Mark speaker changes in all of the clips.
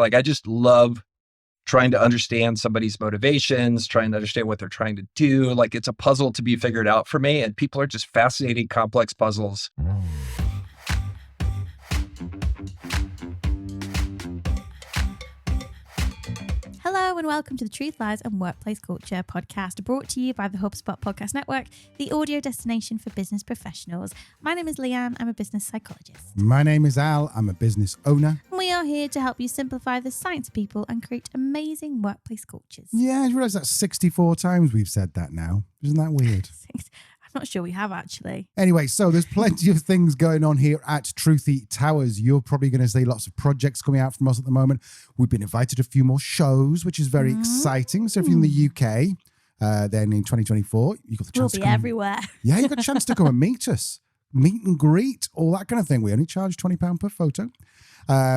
Speaker 1: Like, I just love trying to understand somebody's motivations, trying to understand what they're trying to do. Like, it's a puzzle to be figured out for me. And people are just fascinating, complex puzzles.
Speaker 2: Hello and welcome to the Truth, Lies and Workplace Culture podcast, brought to you by the HubSpot Podcast Network, the audio destination for business professionals. My name is Leanne. I'm a business psychologist.
Speaker 3: My name is Al. I'm a business owner.
Speaker 2: And we are here to help you simplify the science of people and create amazing workplace cultures.
Speaker 3: Yeah, I realize that's 64 times we've said that now. Isn't that weird?
Speaker 2: I'm not sure we have actually.
Speaker 3: Anyway, so there's plenty of things going on here at Truthy Towers. You're probably going to see lots of projects coming out from us at the moment. We've been invited to a few more shows, which is very exciting. So if you're in the UK, then in 2024, you've got the chance
Speaker 2: We'll be everywhere.
Speaker 3: Yeah, you've got a chance to come and meet us. Meet and greet, all that kind of thing. We only charge £20 per photo.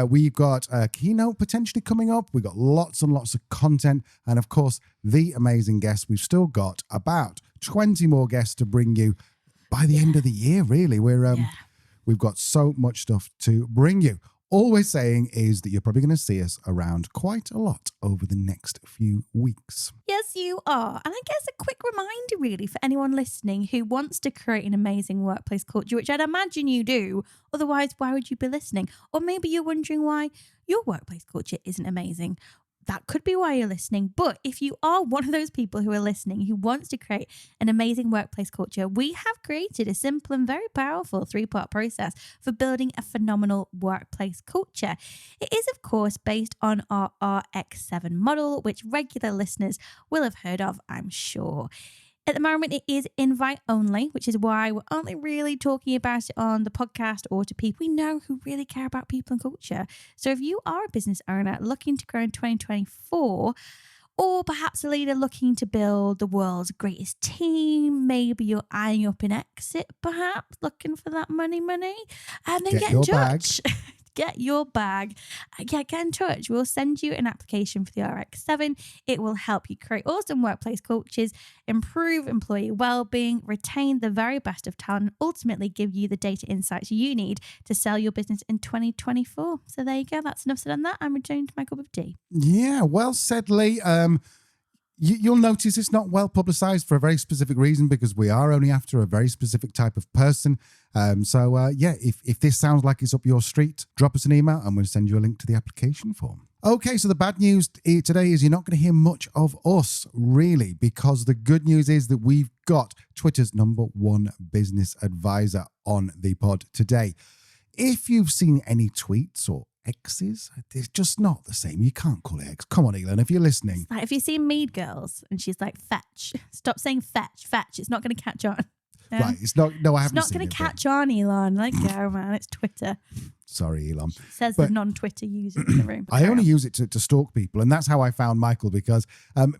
Speaker 3: We've got a keynote potentially coming up. We've got lots and lots of content. And of course, the amazing guests. We've still got about 20 more guests to bring you by the end of the year, really. We've got so much stuff to bring you. All we're saying is that you're probably going to see us around quite a lot over the next few weeks.
Speaker 2: Yes, you are. And I guess a quick reminder, really, for anyone listening who wants to create an amazing workplace culture, which I'd imagine you do. Otherwise, why would you be listening? Or maybe you're wondering why your workplace culture isn't amazing. That could be why you're listening. But if you are one of those people who are listening who wants to create an amazing workplace culture, we have created a simple and very powerful 3-part process for building a phenomenal workplace culture. It is, of course, based on our RX7 model, which regular listeners will have heard of, I'm sure. At the moment, it is invite only, which is why we're only really talking about it on the podcast or to people we know who really care about people and culture. So if you are a business owner looking to grow in 2024, or perhaps a leader looking to build the world's greatest team, maybe you're eyeing up an exit, perhaps looking for that money, and then get in touch. Get your bag. Get in touch. We'll send you an application for the RX7. It will help you create awesome workplace cultures, improve employee well-being, retain the very best of talent, and ultimately give you the data insights you need to sell your business in 2024. So there you go. That's enough said on that. I'm returning to my cup of tea.
Speaker 3: Yeah, well said, Lee. You'll notice it's not well publicized for a very specific reason, because we are only after a very specific type of person. If this sounds like it's up your street, drop us an email and we'll send you a link to the application form. Okay, so the bad news today is you're not going to hear much of us, really, because the good news is that we've got Twitter's #1 business advisor on the pod today. If you've seen any tweets or X's, it's just not the same. You can't call it X. Come on, Elon, if you're listening.
Speaker 2: Like if you see Mead Girls and she's like, fetch. Stop saying fetch. It's not going to catch on.
Speaker 3: Right, it's not. No, I haven't.
Speaker 2: It's not going to catch on, Elon. Like, go, man. It's Twitter.
Speaker 3: Sorry, Elon.
Speaker 2: Says the non-Twitter user in the room.
Speaker 3: I only use it to stalk people, and that's how I found Michael, because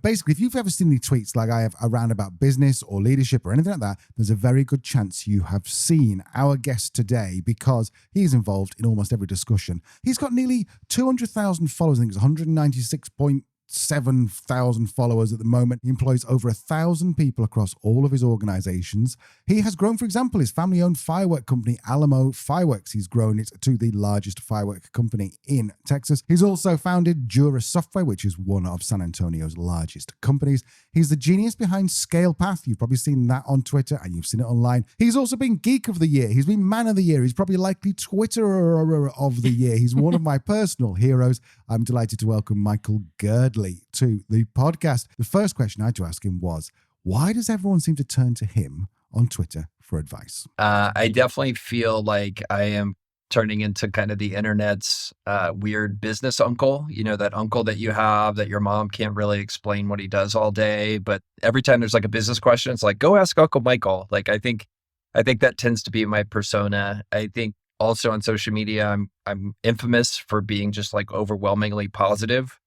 Speaker 3: basically, if you've ever seen any tweets like I have around about business or leadership or anything like that, there's a very good chance you have seen our guest today, because he's involved in almost every discussion. He's got nearly 200,000 followers. I think it's 196.7,000 followers at the moment. He employs over 1,000 people across all of his organizations. He has grown, for example, his family-owned firework company, Alamo Fireworks. He's grown it to the largest firework company in Texas. He's also founded Jura Software, which is one of San Antonio's largest companies. He's the genius behind ScalePath. You've probably seen that on Twitter and you've seen it online. He's also been Geek of the Year. He's been Man of the Year. He's probably likely Twitterer of the Year. He's one of my personal heroes. I'm delighted to welcome Michael Girdley to the podcast. The first question I had to ask him was, why does everyone seem to turn to him on Twitter for advice?
Speaker 1: I definitely feel like I am turning into kind of the internet's weird business uncle, that uncle that you have that your mom can't really explain what he does all day. But every time there's like a business question, it's like, go ask Uncle Michael. Like, I think that tends to be my persona. I think also on social media, I'm infamous for being just like overwhelmingly positive,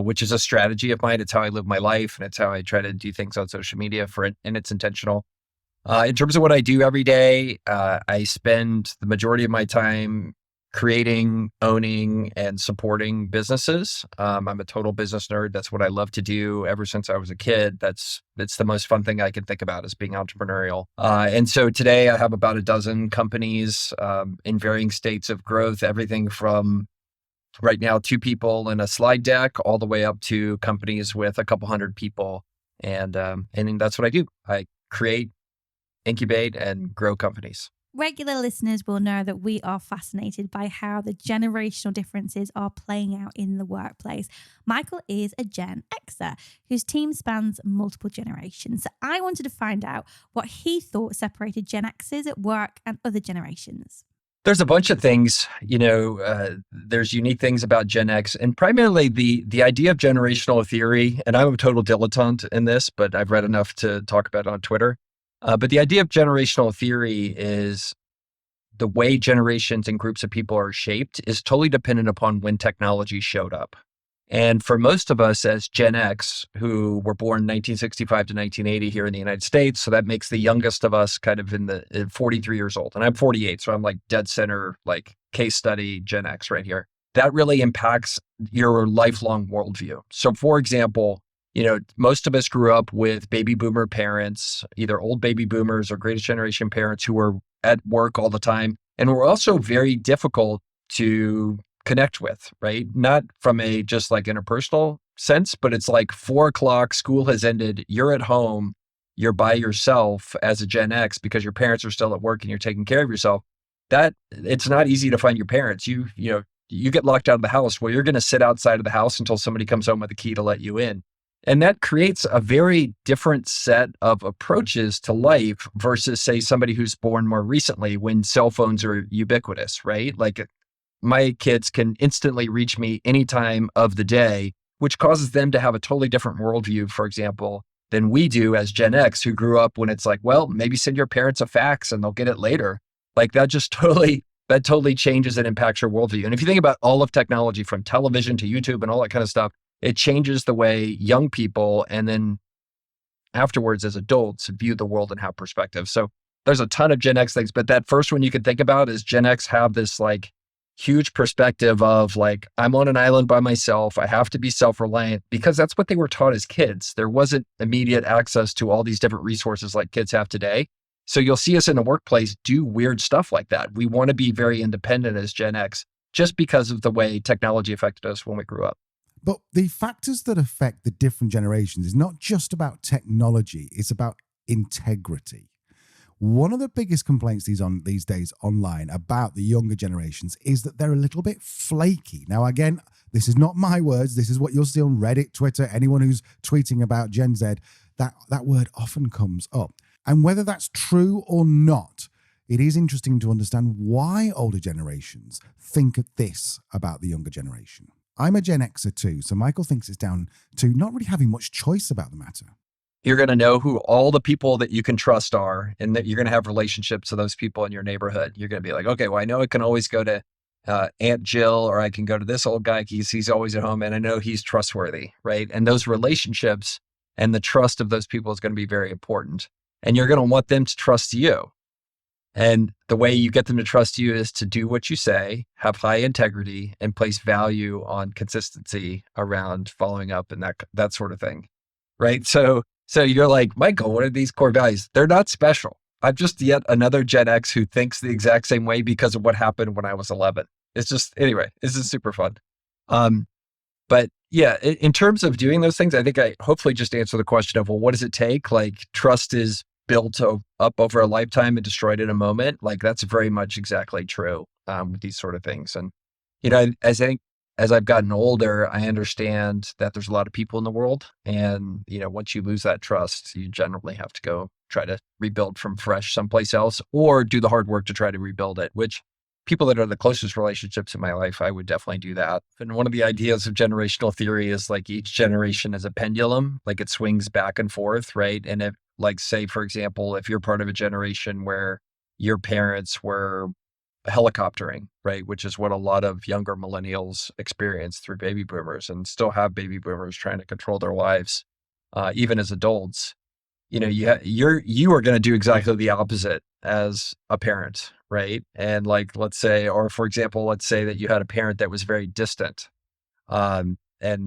Speaker 1: which is a strategy of mine. It's how I live my life, and it's how I try to do things on social media and it's intentional. In terms of what I do every day, I spend the majority of my time creating, owning, and supporting businesses. I'm a total business nerd. That's what I love to do ever since I was a kid. It's the most fun thing I can think about is being entrepreneurial. And so today I have about a dozen companies in varying states of growth, everything from right now 2 people in a slide deck, all the way up to companies with a couple hundred people. And that's what I do. I create, incubate, and grow companies.
Speaker 2: Regular listeners will know that we are fascinated by how the generational differences are playing out in the workplace. Michael is a Gen Xer whose team spans multiple generations. So I wanted to find out what he thought separated Gen Xers at work and other generations.
Speaker 1: There's a bunch of things, there's unique things about Gen X, and primarily the idea of generational theory. And I'm a total dilettante in this, but I've read enough to talk about it on Twitter. But the idea of generational theory is the way generations and groups of people are shaped is totally dependent upon when technology showed up. And for most of us as Gen X, who were born 1965 to 1980 here in the United States, so that makes the youngest of us kind of in 43 years old. And I'm 48, so I'm like dead center, like case study Gen X right here. That really impacts your lifelong worldview. So for example, most of us grew up with baby boomer parents, either old baby boomers or greatest generation parents who were at work all the time and were also very difficult to connect with, right? Not from a just like interpersonal sense, but it's like 4 o'clock, school has ended, you're at home, you're by yourself as a Gen X because your parents are still at work and you're taking care of yourself. That it's not easy to find your parents. You get locked out of the house. Well, you're going to sit outside of the house until somebody comes home with a key to let you in. And that creates a very different set of approaches to life versus, say, somebody who's born more recently when cell phones are ubiquitous, right? Like my kids can instantly reach me any time of the day, which causes them to have a totally different worldview, for example, than we do as Gen X, who grew up when it's like, well, maybe send your parents a fax and they'll get it later. Like that totally changes and impacts your worldview. And if you think about all of technology from television to YouTube and all that kind of stuff, it changes the way young people and then afterwards as adults view the world and have perspective. So there's a ton of Gen X things, but that first one you can think about is Gen X have this like huge perspective of like, I'm on an island by myself. I have to be self-reliant because that's what they were taught as kids. There wasn't immediate access to all these different resources like kids have today. So you'll see us in the workplace do weird stuff like that. We want to be very independent as Gen X just because of the way technology affected us when we grew up.
Speaker 3: But the factors that affect the different generations is not just about technology, it's about integrity. One of the biggest complaints these days online about the younger generations is that they're a little bit flaky. Now, again, this is not my words. This is what you'll see on Reddit, Twitter, anyone who's tweeting about Gen Z, that word often comes up. And whether that's true or not, it is interesting to understand why older generations think this about the younger generation. I'm a Gen Xer too, so Michael thinks it's down to not really having much choice about the matter.
Speaker 1: You're going to know who all the people that you can trust are, and that you're going to have relationships to those people in your neighborhood. You're going to be like, okay, well, I know I can always go to Aunt Jill, or I can go to this old guy. He's always at home, and I know he's trustworthy, right? And those relationships and the trust of those people is going to be very important. And you're going to want them to trust you. And the way you get them to trust you is to do what you say, have high integrity, and place value on consistency around following up and that sort of thing, right? So you're like, Michael, what are these core values? They're not special. I'm just yet another Gen X who thinks the exact same way because of what happened when I was 11. It's just, anyway, this is super fun. But yeah, in terms of doing those things, I think I hopefully just answer the question of, well, what does it take? Like trust is built up over a lifetime and destroyed in a moment. Like that's very much exactly true with these sort of things. And, as I've gotten older, I understand that there's a lot of people in the world. And, once you lose that trust, you generally have to go try to rebuild from fresh someplace else or do the hard work to try to rebuild it, which people that are the closest relationships in my life, I would definitely do that. And one of the ideas of generational theory is like each generation is a pendulum, like it swings back and forth, right? And if, like, say, for example, if you're part of a generation where your parents were helicoptering, right, which is what a lot of younger millennials experience through baby boomers and still have baby boomers trying to control their lives, even as adults, you are going to do exactly the opposite as a parent, right? And like, let's say, or for example, let's say that you had a parent that was very distant, and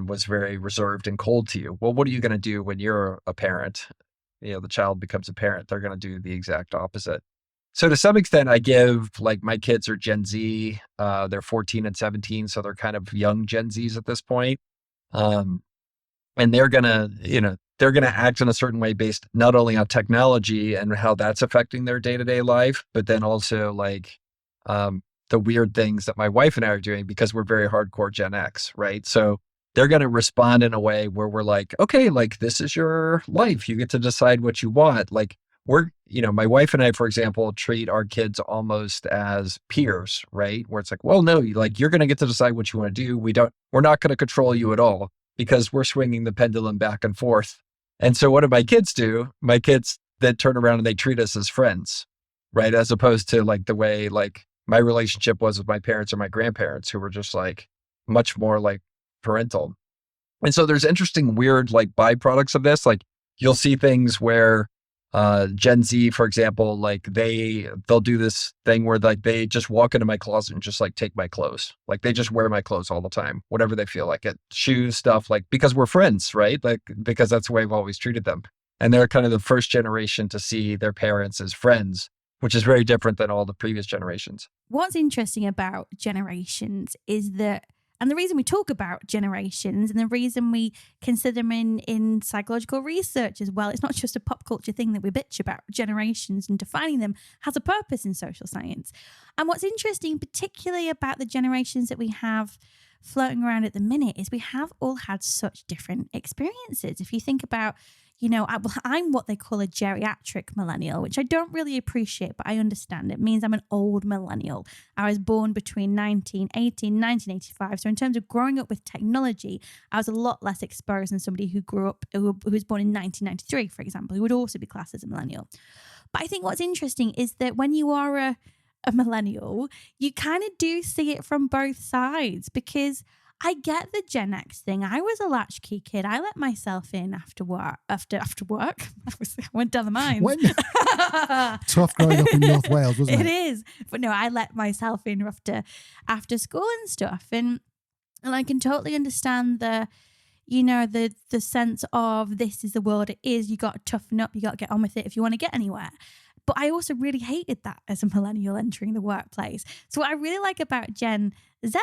Speaker 1: was very reserved and cold to you. Well, what are you going to do when you're a parent? The child becomes a parent. They're going to do the exact opposite. So to some extent, I give like my kids are Gen Z. They're 14 and 17, so they're kind of young Gen Zs at this point. Um, and they're gonna act in a certain way based not only on technology and how that's affecting their day-to-day life, but then also like the weird things that my wife and I are doing because we're very hardcore Gen X, right? So they're gonna respond in a way where we're like, okay, like this is your life. You get to decide what you want. Like my wife and I, for example, treat our kids almost as peers, right? Where it's like, well, no, like you're going to get to decide what you want to do. We're not going to control you at all because we're swinging the pendulum back and forth. And so what do my kids do? My kids then turn around and they treat us as friends, right? As opposed to like the way like my relationship was with my parents or my grandparents who were just like much more like parental. And so there's interesting, weird like byproducts of this. Like you'll see things where Gen Z, for example, like they'll do this thing where like they just walk into my closet and just like take my clothes. Like they just wear my clothes all the time, whatever they feel like it. Shoes, stuff like because we're friends, right? Like because that's the way I've always treated them. And they're kind of the first generation to see their parents as friends, which is very different than all the previous generations.
Speaker 2: What's interesting about generations is that, and the reason we talk about generations and the reason we consider them in psychological research as well, it's not just a pop culture thing that we bitch about. Generations and defining them has a purpose in social science. And what's interesting, particularly about the generations that we have floating around at the minute, is we have all had such different experiences. If you think about, I'm what they call a geriatric millennial, which I don't really appreciate, but I understand. It means I'm an old millennial. I was born between 1980 and 1985. So in terms of growing up with technology, I was a lot less exposed than somebody who was born in 1993, for example, who would also be classed as a millennial. But I think what's interesting is that when you are a millennial, you kind of do see it from both sides, because I get the Gen X thing. I was a latchkey kid. I let myself in after work. After work, I went down the mines.
Speaker 3: Tough growing up in North Wales, wasn't it?
Speaker 2: It is, but no, I let myself in after school and stuff, and I can totally understand the sense of this is the world it is. You got to toughen up. You got to get on with it if you want to get anywhere. But I also really hated that as a millennial entering the workplace. So what I really like about Gen Z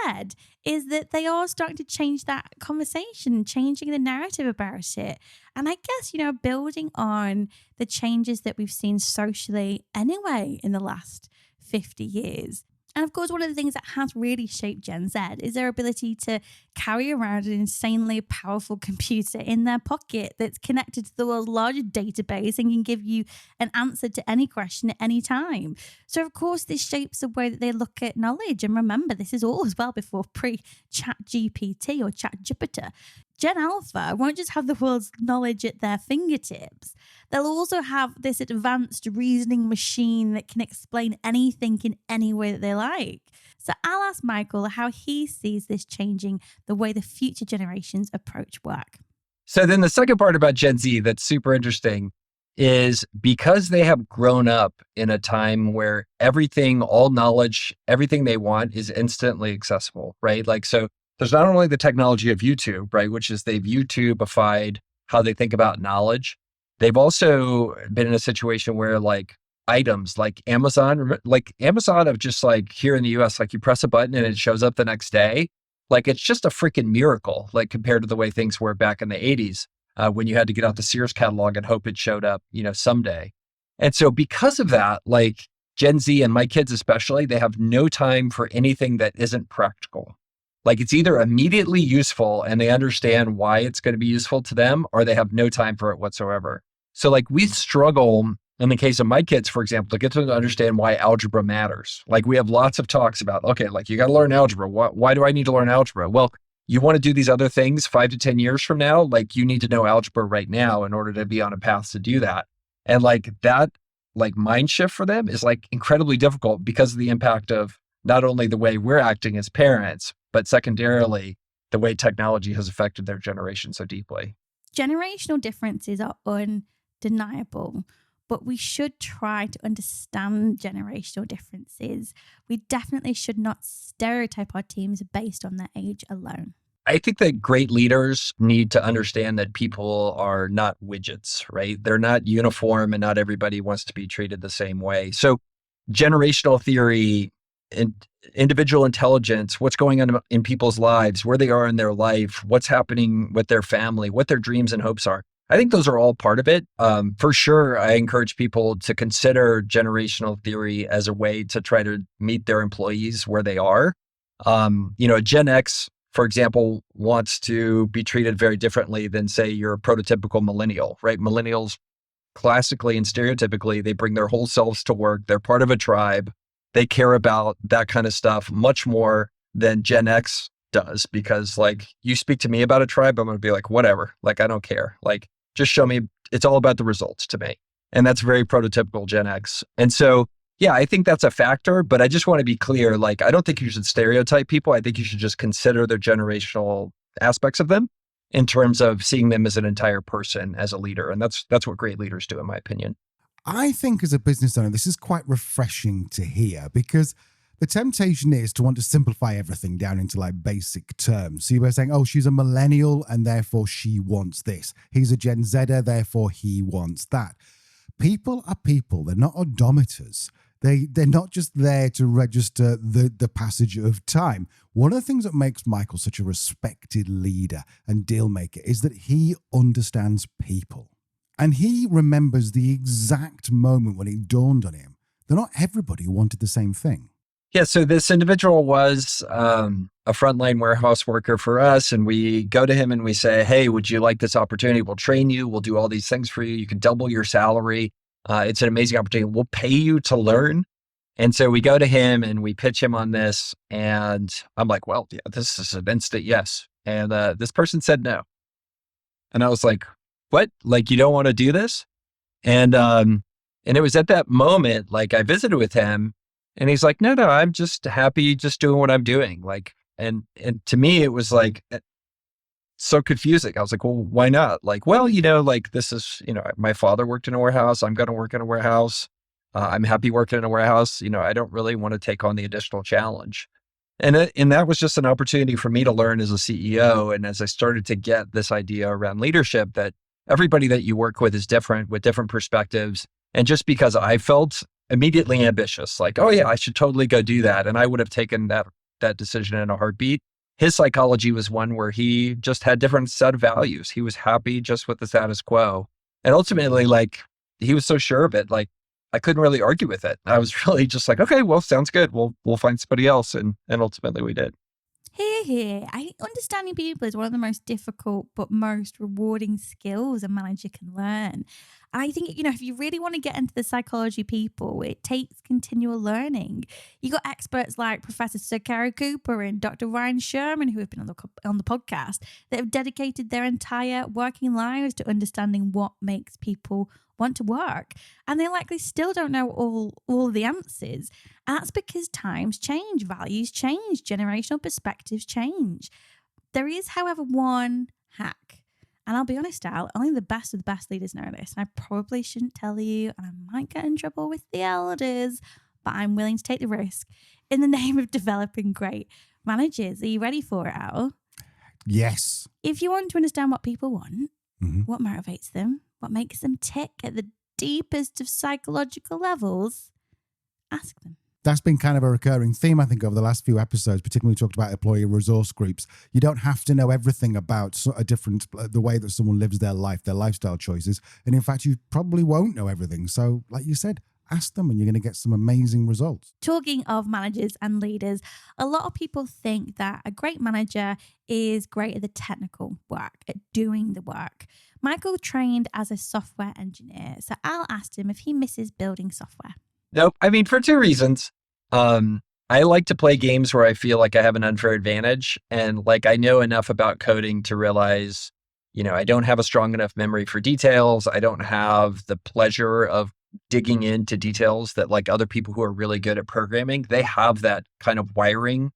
Speaker 2: is that they are starting to change that conversation, changing the narrative about it. And I guess, building on the changes that we've seen socially anyway in the last 50 years. And of course, one of the things that has really shaped Gen Z is their ability to carry around an insanely powerful computer in their pocket that's connected to the world's largest database and can give you an answer to any question at any time. So, of course, this shapes the way that they look at knowledge. And remember, this is all as well before pre-Chat GPT or Chat Jupiter. Gen Alpha won't just have the world's knowledge at their fingertips. They'll also have this advanced reasoning machine that can explain anything in any way that they like. So I'll ask Michael how he sees this changing the way the future generations approach work.
Speaker 1: So then the second part about Gen Z that's super interesting is because they have grown up in a time where everything, all knowledge, everything they want is instantly accessible, right? Like, so there's not only the technology of YouTube, right, which is they've YouTubeified how they think about knowledge. They've also been in a situation where like items like Amazon of just like here in the US, like you press a button and it shows up the next day. Like it's just a freaking miracle, like compared to the way things were back in the 80s when you had to get out the Sears catalog and hope it showed up, someday. And so because of that, like Gen Z and my kids especially, they have no time for anything that isn't practical. Like it's either immediately useful and they understand why it's going to be useful to them, or they have no time for it whatsoever. So like we struggle in the case of my kids, for example, to get them to understand why algebra matters. Like we have lots of talks about, okay, like you got to learn algebra. Why do I need to learn algebra? Well, you want to do these other things 5 to 10 years from now, like you need to know algebra right now in order to be on a path to do that. And like that, like mind shift for them is like incredibly difficult because of the impact of not only the way we're acting as parents, but secondarily, the way technology has affected their generation so deeply.
Speaker 2: Generational differences are undeniable, but we should try to understand generational differences. We definitely should not stereotype our teams based on their age alone.
Speaker 1: I think that great leaders need to understand that people are not widgets, right? They're not uniform and not everybody wants to be treated the same way. So generational theory and individual intelligence, what's going on in people's lives, where they are in their life, what's happening with their family, what their dreams and hopes are. I think those are all part of it. For sure, I encourage people to consider generational theory as a way to try to meet their employees where they are. Gen X, for example, wants to be treated very differently than, say, your prototypical millennial, right? Millennials, classically and stereotypically, they bring their whole selves to work. They're part of a tribe. They care about that kind of stuff much more than Gen X does, because like, you speak to me about a tribe, I'm going to be like, whatever, like, I don't care. Like, just show me. It's all about the results to me. And that's very prototypical Gen X. And so, yeah, I think that's a factor, but I just want to be clear. Like, I don't think you should stereotype people. I think you should just consider the generational aspects of them in terms of seeing them as an entire person, as a leader. And that's what great leaders do, in my opinion.
Speaker 3: I think as a business owner, this is quite refreshing to hear, because the temptation is to want to simplify everything down into like basic terms. So you were saying, oh, she's a millennial and therefore she wants this. He's a Gen Zer, therefore he wants that. People are people. They're not odometers. They're not just there to register the passage of time. One of the things that makes Michael such a respected leader and deal maker is that he understands people. And he remembers the exact moment when it dawned on him that not everybody wanted the same thing.
Speaker 1: Yeah, so this individual was a frontline warehouse worker for us, and we go to him and we say, hey, would you like this opportunity? We'll train you. We'll do all these things for you. You can double your salary. It's an amazing opportunity. We'll pay you to learn. And so we go to him and we pitch him on this. And I'm like, well, yeah, this is an instant yes. And this person said no. And I was like, what? Like, you don't want to do this? And it was at that moment, like, I visited with him and he's like, no, I'm just happy just doing what I'm doing. Like, and to me, it was like so confusing. I was like, well, why not? Like, well, like, this is, my father worked in a warehouse. I'm going to work in a warehouse. I'm happy working in a warehouse. I don't really want to take on the additional challenge. And that was just an opportunity for me to learn as a CEO. And as I started to get this idea around leadership, that everybody that you work with is different, with different perspectives. And just because I felt immediately ambitious, like, oh yeah, I should totally go do that, and I would have taken that decision in a heartbeat. His psychology was one where he just had different set of values. He was happy just with the status quo. And ultimately, like, he was so sure of it, like, I couldn't really argue with it. I was really just like, okay, well, sounds good. We'll find somebody else. And ultimately we did.
Speaker 2: Here. I think understanding people is one of the most difficult but most rewarding skills a manager can learn. And I think, if you really want to get into the psychology of people, it takes continual learning. You got experts like Professor Sir Gary Cooper and Dr. Ryan Sherman, who have been on the podcast, that have dedicated their entire working lives to understanding what makes people want to work. And they likely still don't know all the answers. And that's because times change, values change, generational perspectives change. There is, however, one hack. And I'll be honest, Al, only the best of the best leaders know this. And I probably shouldn't tell you, and I might get in trouble with the elders, but I'm willing to take the risk in the name of developing great managers. Are you ready for it, Al?
Speaker 3: Yes.
Speaker 2: If you want to understand what people want,
Speaker 3: Mm-hmm.
Speaker 2: what motivates them, what makes them tick at the deepest of psychological levels, ask them.
Speaker 3: That's been kind of a recurring theme, I think, over the last few episodes, particularly we talked about employee resource groups. You don't have to know everything about the way that someone lives their life, their lifestyle choices. And in fact, you probably won't know everything. So like you said, ask them and you're going to get some amazing results.
Speaker 2: Talking of managers and leaders, a lot of people think that a great manager is great at the technical work, at doing the work. Michael trained as a software engineer, so Al asked him if he misses building software.
Speaker 1: Nope. I mean, for two reasons. I like to play games where I feel like I have an unfair advantage, and like I know enough about coding to realize, I don't have a strong enough memory for details. I don't have the pleasure of digging into details that like other people who are really good at programming, they have that kind of wiring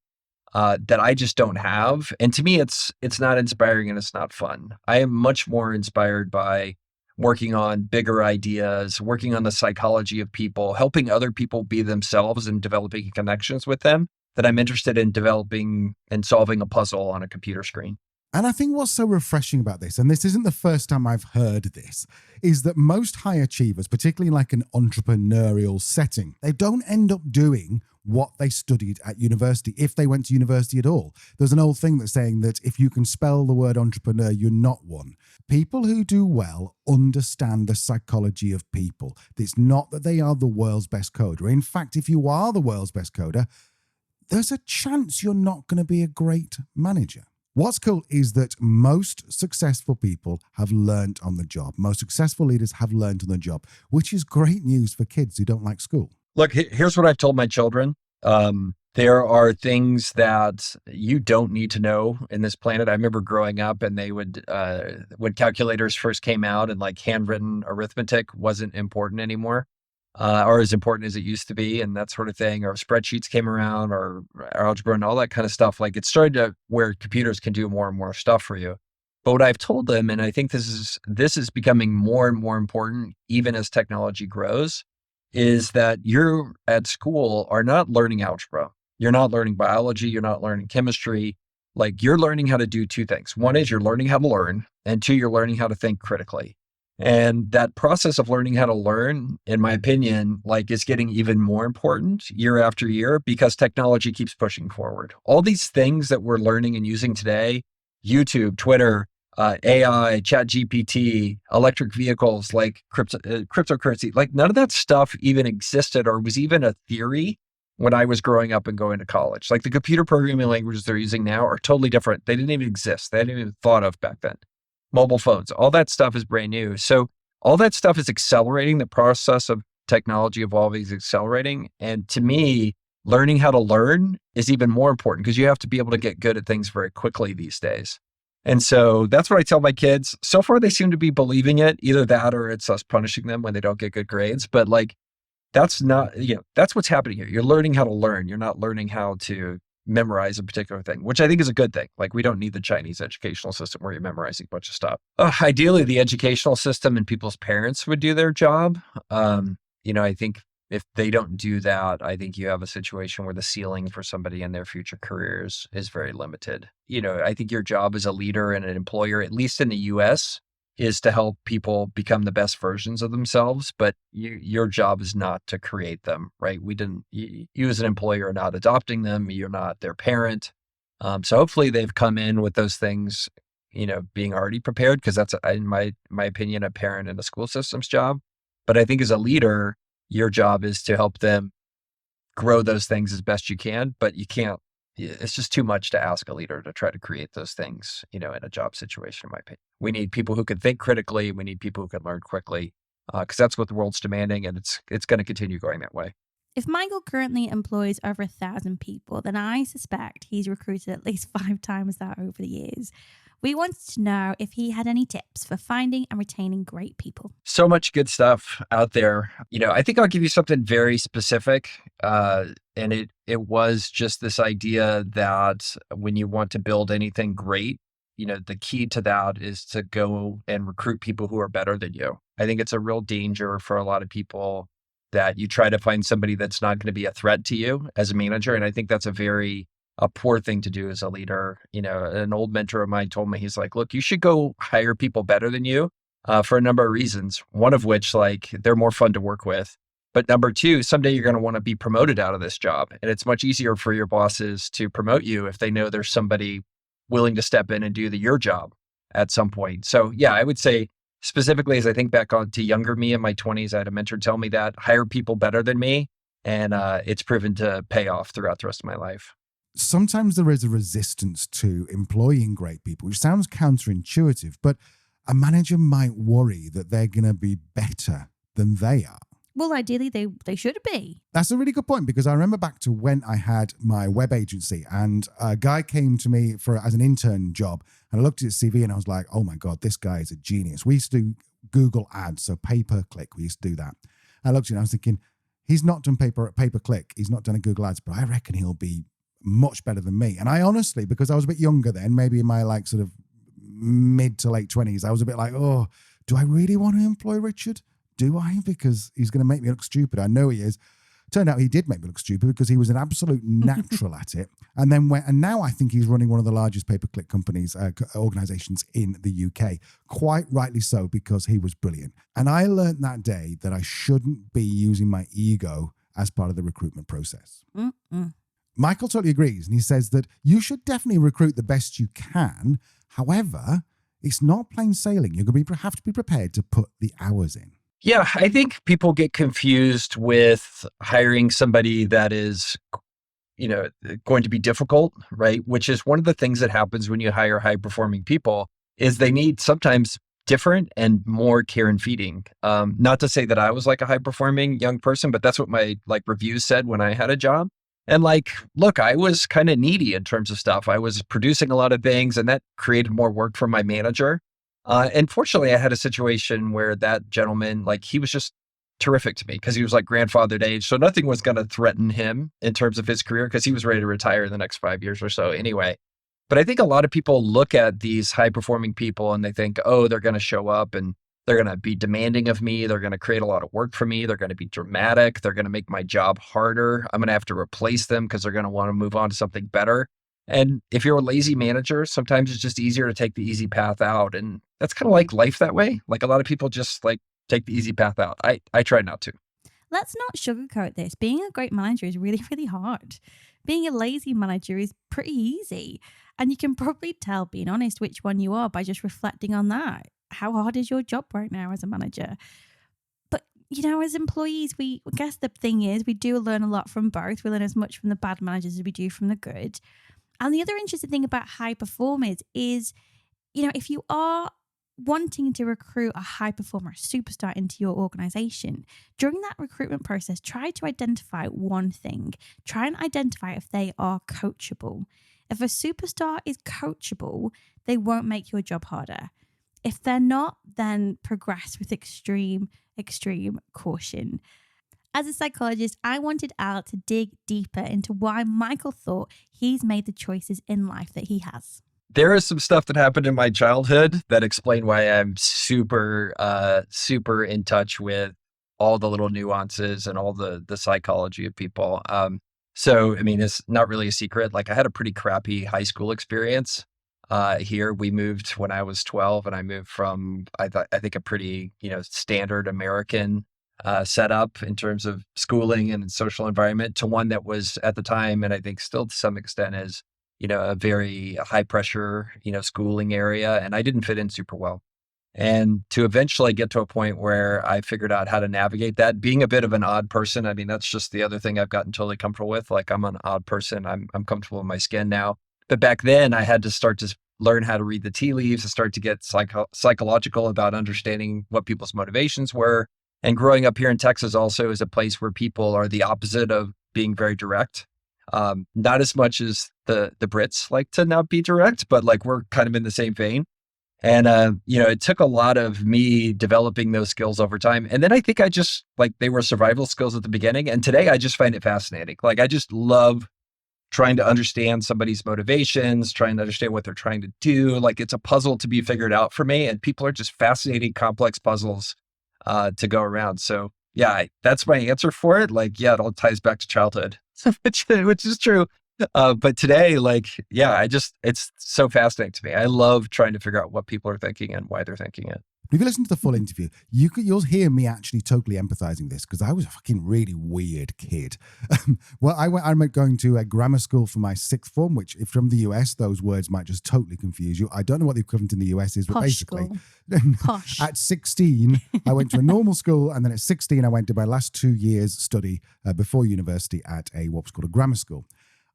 Speaker 1: that I just don't have. And to me, it's not inspiring and it's not fun. I am much more inspired by working on bigger ideas, working on the psychology of people, helping other people be themselves and developing connections with them, that I'm interested in developing and solving a puzzle on a computer screen.
Speaker 3: And I think what's so refreshing about this, and this isn't the first time I've heard this, is that most high achievers, particularly in like an entrepreneurial setting, they don't end up doing what they studied at university, if they went to university at all. There's an old thing that's saying that if you can spell the word entrepreneur, you're not one. People who do well understand the psychology of people. It's not that they are the world's best coder. In fact, if you are the world's best coder, there's a chance you're not going to be a great manager. What's cool is that most successful people have learned on the job. Most successful leaders have learned on the job, which is great news for kids who don't like school.
Speaker 1: Look, here's what I've told my children. There are things that you don't need to know in this planet. I remember growing up and they would, when calculators first came out and like handwritten arithmetic wasn't important anymore, or as important as it used to be and that sort of thing, or spreadsheets came around or algebra and all that kind of stuff. Like it started to where computers can do more and more stuff for you. But what I've told them, and I think this is becoming more and more important, even as technology grows, is that you're at school are not learning algebra. You're not learning biology. You're not learning chemistry. Like you're learning how to do two things. One is you're learning how to learn, and two, you're learning how to think critically. And that process of learning how to learn, in my opinion, like is getting even more important year after year because technology keeps pushing forward. All these things that we're learning and using today, YouTube, Twitter, AI, ChatGPT, electric vehicles, like cryptocurrency, like none of that stuff even existed or was even a theory when I was growing up and going to college. Like the computer programming languages they're using now are totally different. They didn't even exist. They hadn't even thought of back then. Mobile phones, all that stuff is brand new. So all that stuff is accelerating. The process of technology evolving is accelerating. And to me, learning how to learn is even more important because you have to be able to get good at things very quickly these days. And so that's what I tell my kids. So far, they seem to be believing it, either that or it's us punishing them when they don't get good grades. But like, that's not, that's what's happening here. You're learning how to learn. You're not learning how to memorize a particular thing, which I think is a good thing. Like we don't need the Chinese educational system where you're memorizing a bunch of stuff. Ideally, the educational system and people's parents would do their job. I think if they don't do that, I think you have a situation where the ceiling for somebody in their future careers is very limited. I think your job as a leader and an employer, at least in the US, is to help people become the best versions of themselves, but your job is not to create them, right? You as an employer are not adopting them. You're not their parent. So hopefully they've come in with those things, being already prepared, because that's, in my opinion, a parent and a school system's job. But I think as a leader, your job is to help them grow those things as best you can, but you can't, it's just too much to ask a leader to try to create those things, in a job situation, in my opinion. We need people who can think critically. We need people who can learn quickly, because that's what the world's demanding, and it's going to continue going that way.
Speaker 2: If Michael currently employs over 1,000 people, then I suspect he's recruited at least 5 times that over the years. We wanted to know if he had any tips for finding and retaining great people.
Speaker 1: So much good stuff out there. I think I'll give you something very specific. And it was just this idea that when you want to build anything great, the key to that is to go and recruit people who are better than you. I think it's a real danger for a lot of people that you try to find somebody that's not going to be a threat to you as a manager. And I think that's a poor thing to do as a leader. An old mentor of mine told me, he's like, look, you should go hire people better than you for a number of reasons. One of which, like, they're more fun to work with. But number two, someday you're going to want to be promoted out of this job. And it's much easier for your bosses to promote you if they know there's somebody willing to step in and do your job at some point. So yeah, I would say specifically, as I think back on to younger me in my 20s, I had a mentor tell me that hire people better than me. And it's proven to pay off throughout the rest of my life.
Speaker 3: Sometimes there is a resistance to employing great people, which sounds counterintuitive, but a manager might worry that they're going to be better than they are.
Speaker 2: Well, ideally, they should be.
Speaker 3: That's a really good point, because I remember back to when I had my web agency and a guy came to me as an intern job, and I looked at his CV and I was like, oh my God, this guy is a genius. We used to do Google ads, so pay-per-click, we used to do that. I looked at it and I was thinking, he's not done pay-per-click, he's not done a Google ads, but I reckon he'll be much better than me. And I honestly, because I was a bit younger then, maybe in my like sort of mid to late 20s, I was a bit like, oh, do I really want to employ Richard? Do I? Because he's going to make me look stupid. I know he is. Turned out he did make me look stupid because he was an absolute natural at it. And then now I think he's running one of the largest pay-per-click companies, organizations in the UK. Quite rightly so, because he was brilliant. And I learned that day that I shouldn't be using my ego as part of the recruitment process.
Speaker 2: Mm-mm.
Speaker 3: Michael totally agrees. And he says that you should definitely recruit the best you can. However, it's not plain sailing. You're going to have to be prepared to put the hours in.
Speaker 1: Yeah, I think people get confused with hiring somebody that is, going to be difficult, right? Which is one of the things that happens when you hire high performing people is they need sometimes different and more care and feeding. Not to say that I was like a high performing young person, but that's what my reviews said when I had a job. And look, I was kind of needy in terms of stuff. I was producing a lot of things and that created more work for my manager. And fortunately, I had a situation where that gentleman, he was just terrific to me because he was grandfathered age. So nothing was going to threaten him in terms of his career because he was ready to retire in the next 5 years or so anyway. But I think a lot of people look at these high performing people and they think, oh, they're going to show up and they're going to be demanding of me. They're going to create a lot of work for me. They're going to be dramatic. They're going to make my job harder. I'm going to have to replace them because they're going to want to move on to something better. And if you're a lazy manager, sometimes it's just easier to take the easy path out. And that's kind of like life that way. A lot of people just take the easy path out. I try not to.
Speaker 2: Let's not sugarcoat this. Being a great manager is really, really hard. Being a lazy manager is pretty easy. And you can probably tell, being honest, which one you are by just reflecting on that. How hard is your job right now as a manager? But, as employees, I guess the thing is we do learn a lot from both. We learn as much from the bad managers as we do from the good. And the other interesting thing about high performers is, if you are wanting to recruit a high performer, a superstar into your organization, during that recruitment process, try to identify one thing. Try and identify if they are coachable. If a superstar is coachable, they won't make your job harder. If they're not, then progress with extreme caution. As a psychologist, I wanted Al to dig deeper into why Michael thought he's made the choices in life that he has.
Speaker 1: There is some stuff that happened in my childhood that explain why I'm super in touch with all the little nuances and all the psychology of people. So, it's not really a secret. I had a pretty crappy high school experience. Here we moved when I was 12 and I moved from, I think a pretty, standard American setup in terms of schooling and social environment to one that was at the time, and I think still to some extent is, a very high pressure, schooling area. And I didn't fit in super well. And to eventually get to a point where I figured out how to navigate that, being a bit of an odd person. That's just the other thing I've gotten totally comfortable with. I'm an odd person. I'm comfortable in my skin now. But back then I had to start to learn how to read the tea leaves and start to get psychological about understanding what people's motivations were. And growing up here in Texas also is a place where people are the opposite of being very direct. Not as much as the Brits like to not be direct, but we're kind of in the same vein. And, it took a lot of me developing those skills over time. And then I think I just they were survival skills at the beginning. And today I just find it fascinating. I just love trying to understand somebody's motivations, trying to understand what they're trying to do. It's a puzzle to be figured out for me. And people are just fascinating, complex puzzles to go around. So yeah, that's my answer for it. It all ties back to childhood, which is true. But today, it's so fascinating to me. I love trying to figure out what people are thinking and why they're thinking it.
Speaker 3: If you listen to the full interview, you'll hear me actually totally empathizing this because I was a fucking really weird kid. Well, I remember going to a grammar school for my sixth form, which if from the US, those words might just totally confuse you. I don't know what the equivalent in the US is, but
Speaker 2: Posh
Speaker 3: basically
Speaker 2: Posh.
Speaker 3: at 16, I went to a normal school. And then at 16, I went to my last 2 years study before university at what's called a grammar school.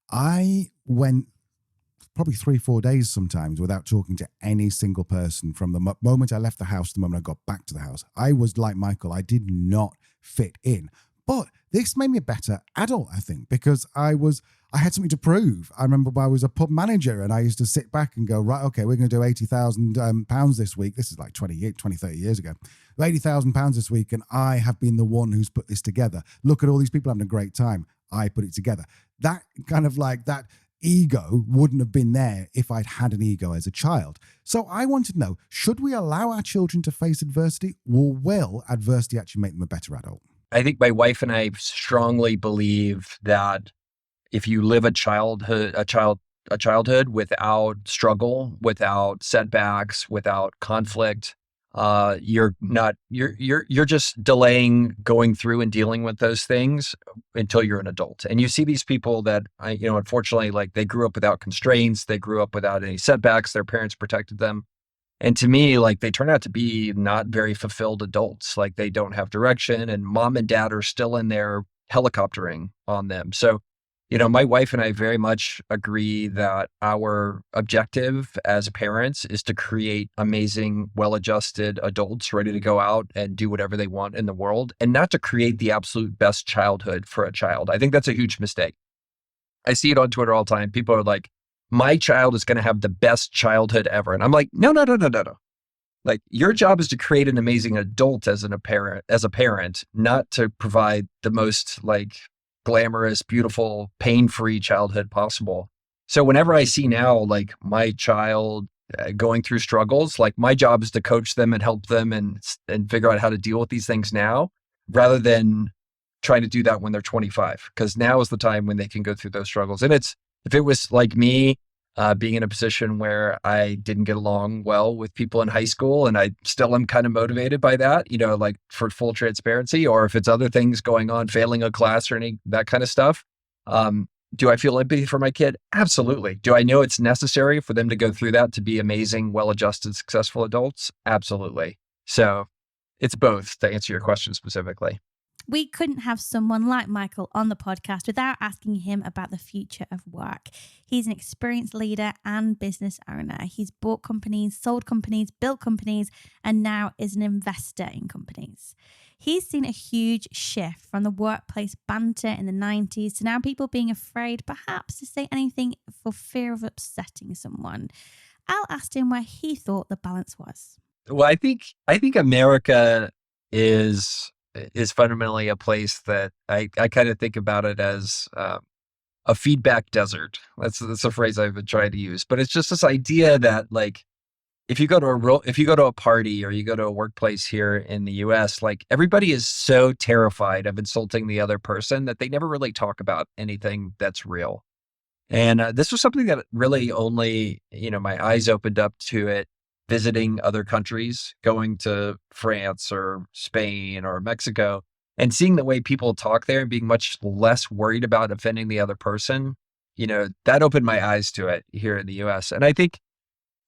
Speaker 3: I went probably 3-4 days sometimes without talking to any single person from the moment I left the house to the moment I got back to the house. I was like Michael. I did not fit in. But this made me a better adult, I think, because I had something to prove. I remember I was a pub manager and I used to sit back and go, right, okay, we're going to do £80,000 this week. This is 20, 30 years ago. £80,000 this week, and I have been the one who's put this together. Look at all these people having a great time. I put it together. That kind of that ego wouldn't have been there if I'd had an ego as a child. So I wanted to know, should we allow our children to face adversity, or will adversity actually make them a better adult?
Speaker 1: I think my wife and I strongly believe that if you live a childhood without struggle, without setbacks, without conflict, you're just delaying going through and dealing with those things until you're an adult. And you see these people that unfortunately, like, they grew up without constraints, they grew up without any setbacks, their parents protected them. And to me, like, they turn out to be not very fulfilled adults. Like, they don't have direction, and mom and dad are still in there helicoptering on them. So, my wife and I very much agree that our objective as parents is to create amazing, well-adjusted adults ready to go out and do whatever they want in the world, and not to create the absolute best childhood for a child. I think that's a huge mistake. I see it on Twitter all the time. People are like, my child is going to have the best childhood ever. And I'm like, no, no, no, no, no, no. Like, your job is to create an amazing adult as a parent, not to provide the most, like, glamorous, beautiful, pain-free childhood possible. So whenever I see now, like, my child going through struggles, like, my job is to coach them and help them and figure out how to deal with these things now, rather than trying to do that when they're 25, because now is the time when they can go through those struggles. And if it was like me, being in a position where I didn't get along well with people in high school, and I still am kind of motivated by that, like, for full transparency, or if it's other things going on, failing a class or any that kind of stuff. Do I feel empathy for my kid? Absolutely. Do I know it's necessary for them to go through that to be amazing, well-adjusted, successful adults? Absolutely. So it's both, to answer your question specifically.
Speaker 2: We couldn't have someone like Michael on the podcast without asking him about the future of work. He's an experienced leader and business owner. He's bought companies, sold companies, built companies, and now is an investor in companies. He's seen a huge shift from the workplace banter in the 90s to now people being afraid perhaps to say anything for fear of upsetting someone. Al asked him where he thought the balance was.
Speaker 1: Well, I think America is fundamentally a place that I kind of think about it as a feedback desert. That's a phrase I've been trying to use, but it's just this idea that, like, if you go to a party or you go to a workplace here in the US, like, everybody is so terrified of insulting the other person that they never really talk about anything that's real. And this was something that really only, my eyes opened up to it visiting other countries, going to France or Spain or Mexico, and seeing the way people talk there and being much less worried about offending the other person. That opened my eyes to it here in the US. And I think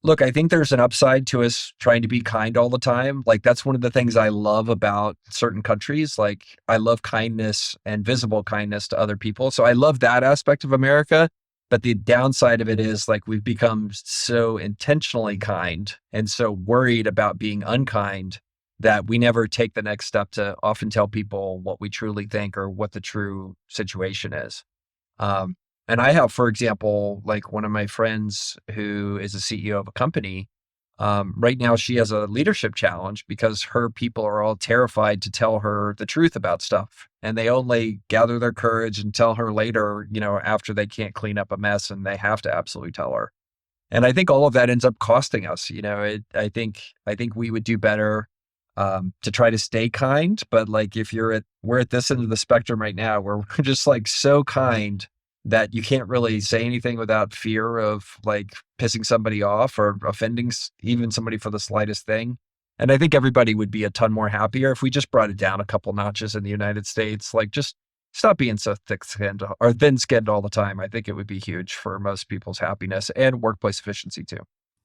Speaker 1: there's an upside to us trying to be kind all the time. Like, that's one of the things I love about certain countries. Like, I love kindness and visible kindness to other people. So I love that aspect of America. But the downside of it is, like, we've become so intentionally kind and so worried about being unkind that we never take the next step to often tell people what we truly think or what the true situation is. And I have, for example, like, one of my friends who is a CEO of a company. Right now, she has a leadership challenge because her people are all terrified to tell her the truth about stuff. And they only gather their courage and tell her later, after they can't clean up a mess, and they have to absolutely tell her. And I think all of that ends up costing us. I think we would do better to try to stay kind. But, like, if we're at this end of the spectrum right now, where we're just, like, so kind that you can't really say anything without fear of, like, pissing somebody off or offending even somebody for the slightest thing. And I think everybody would be a ton more happier if we just brought it down a couple notches in the United States. Like, just stop being so thick-skinned or thin-skinned all the time. I think it would be huge for most people's happiness and workplace efficiency too.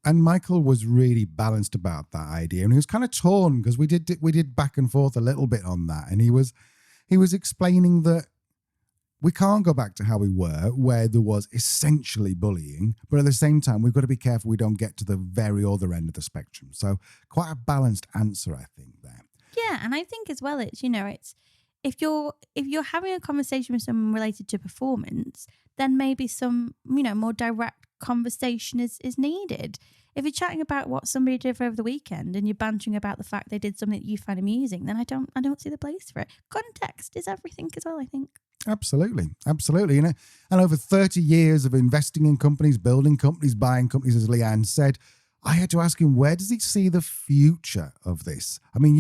Speaker 3: And Michael was really balanced about that idea, and he was kind of torn because we did back and forth a little bit on that, and he was explaining that we can't go back to how we were, where there was essentially bullying, but at the same time, we've got to be careful we don't get to the very other end of the spectrum. So quite a balanced answer, I think, there.
Speaker 2: Yeah, and I think as well, it's if you're having a conversation with someone related to performance, then maybe some more direct conversation is needed. If you're chatting about what somebody did over the weekend and you're bantering about the fact they did something that you find amusing, then I don't see the place for it. Context is everything as well, I think.
Speaker 3: Absolutely. And over 30 years of investing in companies, building companies, buying companies, as Leanne said, I had to ask him, where does he see the future of this? I mean,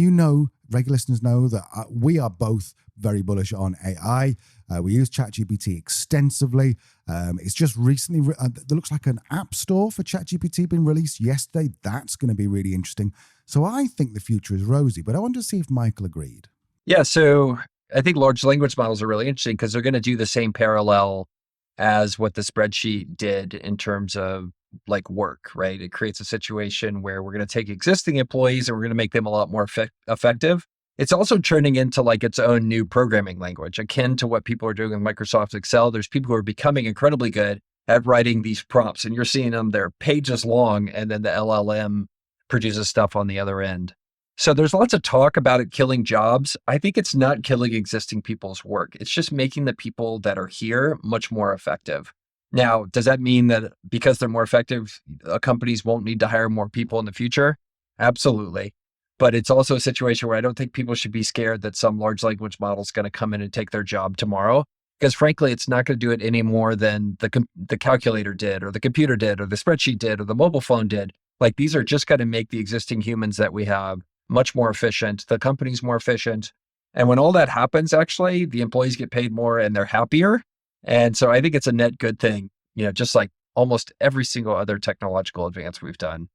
Speaker 3: regular listeners know that we are both very bullish on AI. We use ChatGPT extensively. It's just recently, there looks like an app store for ChatGPT been released yesterday. That's going to be really interesting. So I think the future is rosy, but I want to see if Michael agreed.
Speaker 1: Yeah, so I think large language models are really interesting because they're going to do the same parallel as what the spreadsheet did in terms of like work, right? It creates a situation where we're going to take existing employees and we're going to make them a lot more effective. It's also turning into like its own new programming language, akin to what people are doing with Microsoft Excel. There's people who are becoming incredibly good at writing these prompts, and you're seeing them, they're pages long, and then the LLM produces stuff on the other end. So there's lots of talk about it killing jobs. I think it's not killing existing people's work. It's just making the people that are here much more effective. Now, does that mean that because they're more effective, companies won't need to hire more people in the future? Absolutely. But it's also a situation where I don't think people should be scared that some large language model is going to come in and take their job tomorrow. Because frankly, it's not going to do it any more than the calculator did, or the computer did, or the spreadsheet did, or the mobile phone did. Like, these are just going to make the existing humans that we have much more efficient, the company's more efficient. And when all that happens, actually, the employees get paid more and they're happier. And so I think it's a net good thing, just like almost every single other technological advance we've done.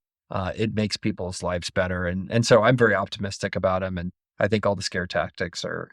Speaker 1: It makes people's lives better. And so I'm very optimistic about them. And I think all the scare tactics are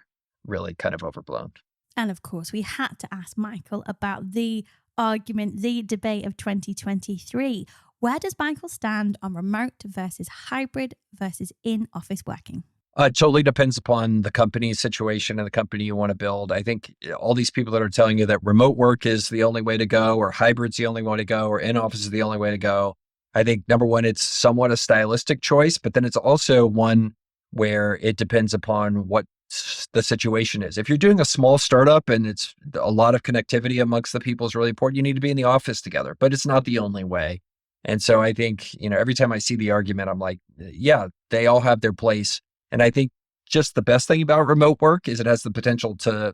Speaker 1: really kind of overblown.
Speaker 2: And of course, we had to ask Michael about the argument, the debate of 2023. Where does Michael stand on remote versus hybrid versus in-office working?
Speaker 1: It totally depends upon the company's situation and the company you want to build. I think all these people that are telling you that remote work is the only way to go, or hybrid's the only way to go, or in-office is the only way to go. I think, number one, it's somewhat a stylistic choice, but then it's also one where it depends upon what the situation is. If you're doing a small startup and it's a lot of connectivity amongst the people is really important, you need to be in the office together, but it's not the only way. And so I think, every time I see the argument, I'm like, yeah, they all have their place. And I think just the best thing about remote work is it has the potential to,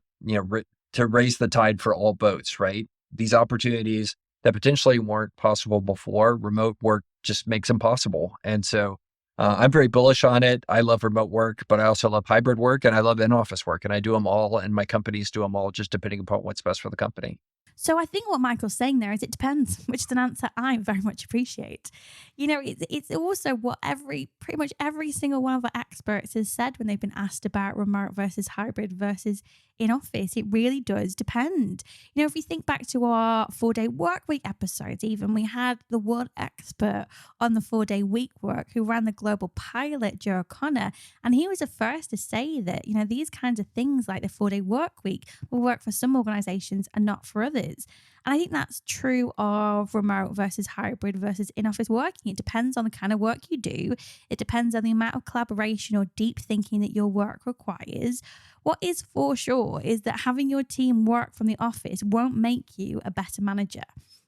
Speaker 1: to raise the tide for all boats, right? These opportunities that potentially weren't possible before, remote work just makes them possible. And so I'm very bullish on it. I love remote work, but I also love hybrid work and I love in-office work, and I do them all, and my companies do them all, just depending upon what's best for the company.
Speaker 2: So I think what Michael's saying there is it depends, which is an answer I very much appreciate. It's also what pretty much every single one of our experts has said when they've been asked about remote versus hybrid versus in office. It really does depend. If you think back to our 4-day work week episodes, even we had the world expert on the 4-day week work who ran the global pilot, Joe O'Connor, and he was the first to say that, these kinds of things like the 4-day work week will work for some organizations and not for others. And I think that's true of remote versus hybrid versus in-office working. It depends on the kind of work you do. It depends on the amount of collaboration or deep thinking that your work requires. What is for sure is that having your team work from the office won't make you a better manager.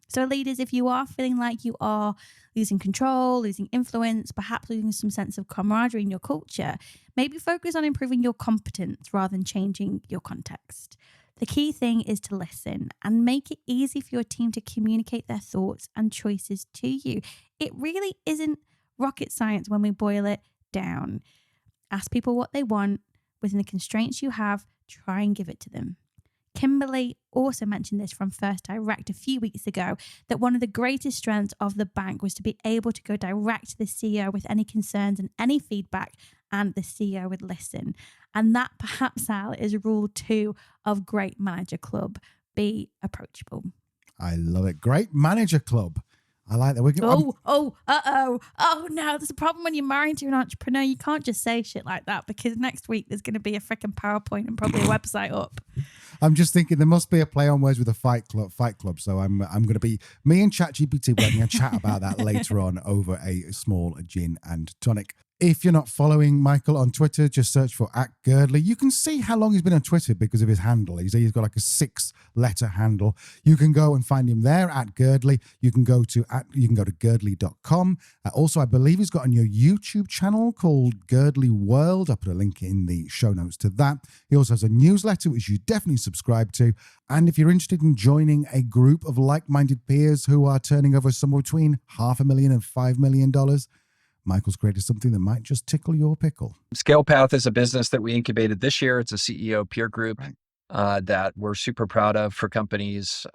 Speaker 2: So leaders, if you are feeling like you are losing control, losing influence, perhaps losing some sense of camaraderie in your culture, maybe focus on improving your competence rather than changing your context. The key thing is to listen and make it easy for your team to communicate their thoughts and choices to you. It really isn't rocket science when we boil it down. Ask people what they want. Within the constraints you have, try and give it to them. Kimberly also mentioned this from First Direct a few weeks ago, that one of the greatest strengths of the bank was to be able to go direct to the CEO with any concerns and any feedback, and the CEO would listen. And that, perhaps, Al, is rule 2 of Great Manager Club. Be approachable.
Speaker 3: I love it. Great Manager Club. I like that.
Speaker 2: Oh no, there's a problem when you're married to an entrepreneur. You can't just say shit like that, because next week there's going to be a freaking PowerPoint and probably a website up.
Speaker 3: I'm just thinking there must be a play on words with a Fight Club. So I'm going to be, me and ChatGPT, we're going to chat about that later on over a small gin and tonic. If you're not following Michael on Twitter, just search for @Girdley. You can see how long he's been on Twitter because of his handle. He's got like a 6-letter handle. You can go and find him there @Girdley. You can go to girdley.com. Also, I believe he's got a new YouTube channel called Girdley World. I'll put a link in the show notes to that. He also has a newsletter, which you definitely subscribe to. And if you're interested in joining a group of like-minded peers who are turning over somewhere between $500,000 and $5 million, Michael's created something that might just tickle your pickle.
Speaker 1: ScalePath is a business that we incubated this year. It's a CEO peer group that we're super proud of for companies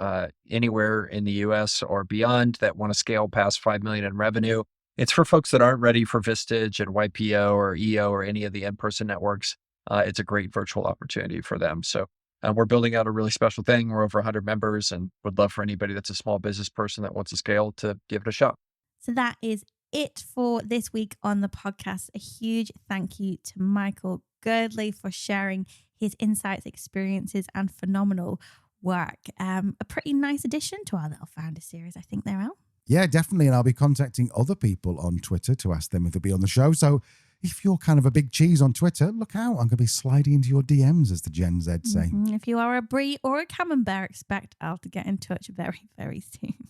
Speaker 1: anywhere in the US or beyond that want to scale past 5 million in revenue. It's for folks that aren't ready for Vistage and YPO or EO or any of the in-person networks. It's a great virtual opportunity for them. So we're building out a really special thing. We're over 100 members and would love for anybody that's a small business person that wants to scale to give it a shot.
Speaker 2: So that is it for this week on the podcast. A huge thank you to Michael Girdley for sharing his insights, experiences, and phenomenal work. A pretty nice addition to our little founder series, I think, there, Al.
Speaker 3: Yeah, definitely. And I'll be contacting other people on Twitter to ask them if they'll be on the show. So if you're kind of a big cheese on Twitter, look out. I'm going to be sliding into your DMs, as the Gen Z say.
Speaker 2: If you are a brie or a camembert, expect Al to get in touch very, very soon.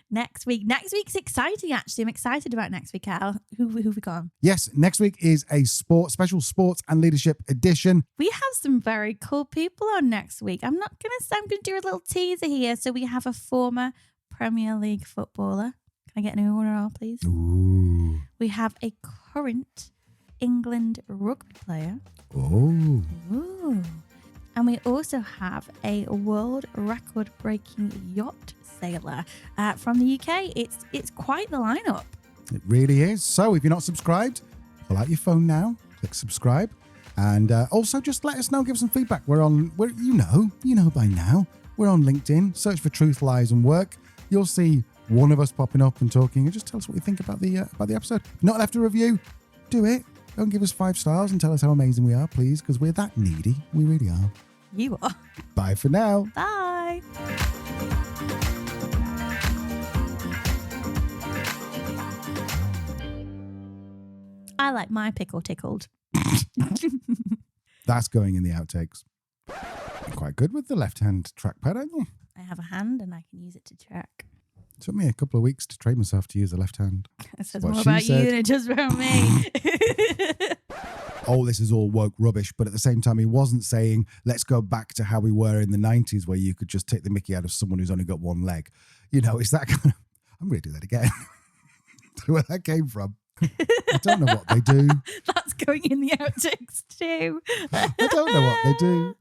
Speaker 2: Next week's exciting, actually. I'm excited about next week, Al. Who have we got on?
Speaker 3: Yes, next week is a special sports and leadership edition.
Speaker 2: We have some very cool people on next week. I'm going to do a little teaser here. So we have a former Premier League footballer. Can I get an order, please?
Speaker 3: Ooh.
Speaker 2: We have a current England rugby player.
Speaker 3: Oh.
Speaker 2: Ooh. And we also have a world record breaking yacht sailor from the UK. It's quite the lineup.
Speaker 3: It really is. So if you're not subscribed, pull out your phone now, click subscribe, and also just let us know, give some feedback. We're you know by now, we're on LinkedIn. Search for Truth, Lies, and Work. You'll see one of us popping up and talking, and just tell us what you think about the episode. If not left a review, do it. Don't give us 5 stars and tell us how amazing we are, please, because we're that needy. We really are.
Speaker 2: You are.
Speaker 3: Bye for now.
Speaker 2: Bye. I like my pickle tickled.
Speaker 3: That's going in the outtakes. You're quite good with the left-hand trackpad, aren't you?
Speaker 2: I have a hand and I can use it to track.
Speaker 3: It took me a couple of weeks to train myself to use the left hand.
Speaker 2: It says
Speaker 3: What
Speaker 2: more
Speaker 3: she
Speaker 2: about
Speaker 3: said.
Speaker 2: you than just about me.
Speaker 3: Oh, this is all woke rubbish. But at the same time, he wasn't saying, let's go back to how we were in the 90s where you could just take the mickey out of someone who's only got one leg. You know, it's that kind of... I'm going to do that again. Where that came from. I don't know what they do.
Speaker 2: That's going in the outtakes too.
Speaker 3: I don't know what they do.